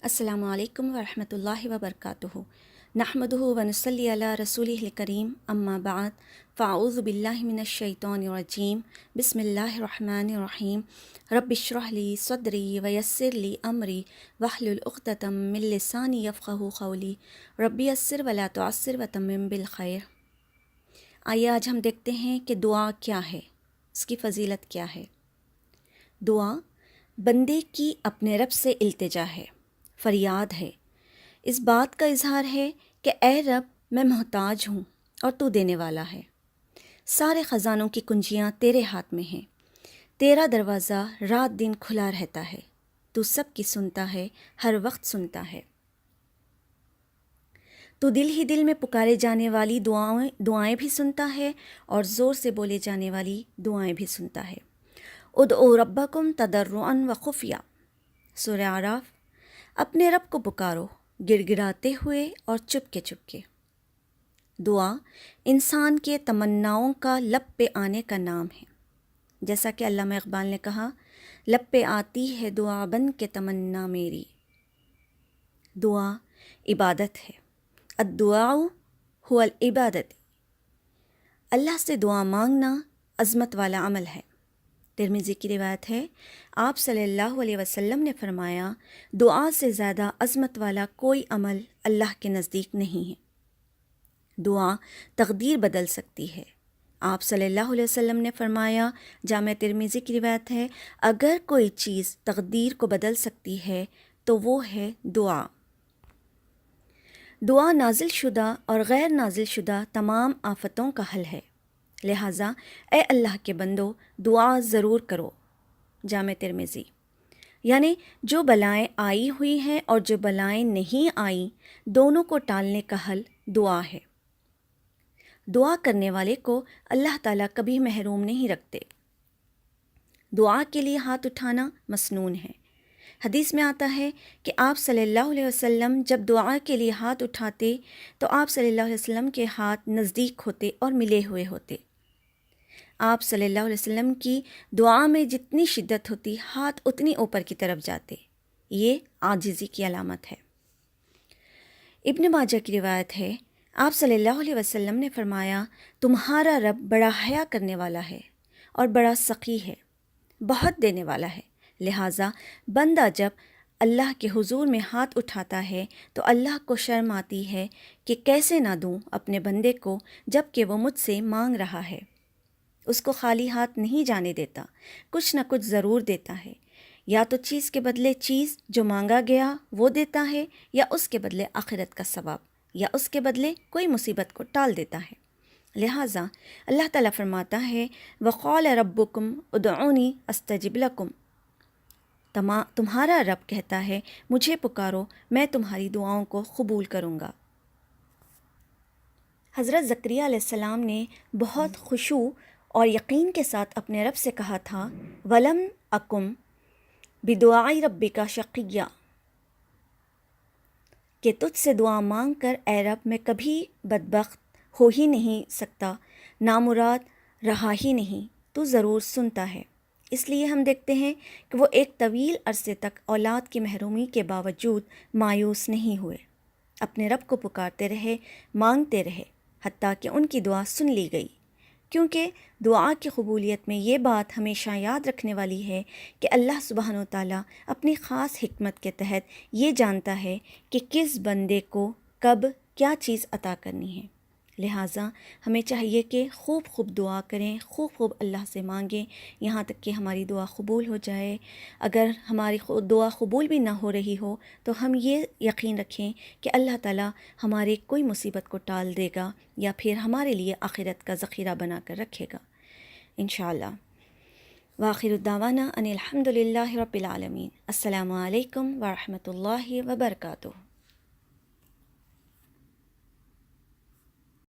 السلام علیکم ورحمۃ اللہ وبرکاتہ نحمدہ ونصلی علی رسولہ الکریم اما بعد فاعوذ باللہ من الشیطان الرجیم بسم اللہ الرحمن الرحیم رب اشرح لی صدری ویسر لی امری واحلل عقدۃ من لسانی یفقہوا قولی رب یسر ولا تعسر وتمم بالخیر۔ آئیے آج ہم دیکھتے ہیں کہ دعا کیا ہے، اس کی فضیلت کیا ہے۔ دعا بندے کی اپنے رب سے التجا ہے، فریاد ہے، اس بات کا اظہار ہے کہ اے رب میں محتاج ہوں اور تو دینے والا ہے۔ سارے خزانوں کی کنجیاں تیرے ہاتھ میں ہیں، تیرا دروازہ رات دن کھلا رہتا ہے، تو سب کی سنتا ہے، ہر وقت سنتا ہے۔ تو دل ہی دل میں پکارے جانے والی دعائیں بھی سنتا ہے اور زور سے بولے جانے والی دعائیں بھی سنتا ہے۔ ادعوا ربکم تضرعا وخفیا، سورہ اعراف۔ اپنے رب کو پکارو گڑ گڑاتے ہوئے اور چپ کے۔ دعا انسان کے تمناؤں کا لب پہ آنے کا نام ہے، جیسا کہ علامہ اقبال نے کہا، لب پہ آتی ہے دعا بن کے تمنا میری۔ دعا عبادت ہے، الدعاء هو العبادت، اللہ سے دعا مانگنا عظمت والا عمل ہے۔ ترمذی کی روایت ہے، آپ صلی اللہ علیہ وسلم نے فرمایا، دعا سے زیادہ عظمت والا کوئی عمل اللہ کے نزدیک نہیں ہے۔ دعا تقدیر بدل سکتی ہے۔ آپ صلی اللہ علیہ وسلم نے فرمایا، جامع ترمذی کی روایت ہے، اگر کوئی چیز تقدیر کو بدل سکتی ہے تو وہ ہے دعا۔ دعا نازل شدہ اور غیر نازل شدہ تمام آفتوں کا حل ہے، لہٰذا اے اللہ کے بندو دعا ضرور کرو۔ جامع ترمذی۔ یعنی جو بلائیں آئی ہوئی ہیں اور جو بلائیں نہیں آئیں، دونوں کو ٹالنے کا حل دعا ہے۔ دعا کرنے والے کو اللہ تعالیٰ کبھی محروم نہیں رکھتے۔ دعا کے لیے ہاتھ اٹھانا مسنون ہے۔ حدیث میں آتا ہے کہ آپ صلی اللہ علیہ وسلم جب دعا کے لیے ہاتھ اٹھاتے تو آپ صلی اللہ علیہ وسلم کے ہاتھ نزدیک ہوتے اور ملے ہوئے ہوتے۔ آپ صلی اللہ علیہ وسلم کی دعا میں جتنی شدت ہوتی، ہاتھ اتنی اوپر کی طرف جاتے۔ یہ عاجزی کی علامت ہے۔ ابن ماجہ کی روایت ہے، آپ صلی اللہ علیہ وسلم نے فرمایا، تمہارا رب بڑا حیا کرنے والا ہے اور بڑا سخی ہے، بہت دینے والا ہے، لہٰذا بندہ جب اللہ کے حضور میں ہاتھ اٹھاتا ہے تو اللہ کو شرم آتی ہے کہ کیسے نہ دوں اپنے بندے کو جب کہ وہ مجھ سے مانگ رہا ہے۔ اس کو خالی ہاتھ نہیں جانے دیتا، کچھ نہ کچھ ضرور دیتا ہے، یا تو چیز کے بدلے چیز جو مانگا گیا وہ دیتا ہے، یا اس کے بدلے آخرت کا ثواب، یا اس کے بدلے کوئی مصیبت کو ٹال دیتا ہے۔ لہٰذا اللہ تعالیٰ فرماتا ہے، وَقَالَ رَبُّكُمْ ادْعُونِي أَسْتَجِبْ لَكُمْ، تمہارا رب کہتا ہے مجھے پکارو میں تمہاری دعاؤں کو قبول کروں گا۔ حضرت زکریا علیہ السلام نے بہت خشوع اور یقین کے ساتھ اپنے رب سے کہا تھا، وَلَمْ أَكُمْ بِدُعَاءِ رَبِّكَ شَقِيًّا، کہ تجھ سے دعا مانگ کر اے رب میں کبھی بدبخت ہو ہی نہیں سکتا، نامراد رہا ہی نہیں، تو ضرور سنتا ہے۔ اس لیے ہم دیکھتے ہیں کہ وہ ایک طویل عرصے تک اولاد کی محرومی کے باوجود مایوس نہیں ہوئے، اپنے رب کو پکارتے رہے، مانگتے رہے، حتیٰ کہ ان کی دعا سن لی گئی۔ کیونکہ دعا کی قبولیت میں یہ بات ہمیشہ یاد رکھنے والی ہے کہ اللہ سبحانہ وتعالیٰ اپنی خاص حکمت کے تحت یہ جانتا ہے کہ کس بندے کو کب کیا چیز عطا کرنی ہے۔ لہٰذا ہمیں چاہیے کہ خوب دعا کریں، خوب اللہ سے مانگیں، یہاں تک کہ ہماری دعا قبول ہو جائے۔ اگر ہماری دعا قبول بھی نہ ہو رہی ہو تو ہم یہ یقین رکھیں کہ اللہ تعالیٰ ہمارے کوئی مصیبت کو ٹال دے گا، یا پھر ہمارے لیے آخرت کا ذخیرہ بنا کر رکھے گا انشاءاللہ۔ وآخر دعوانا ان الحمد للہ رب العالمین۔ السلام علیکم ورحمۃ اللہ وبرکاتہ۔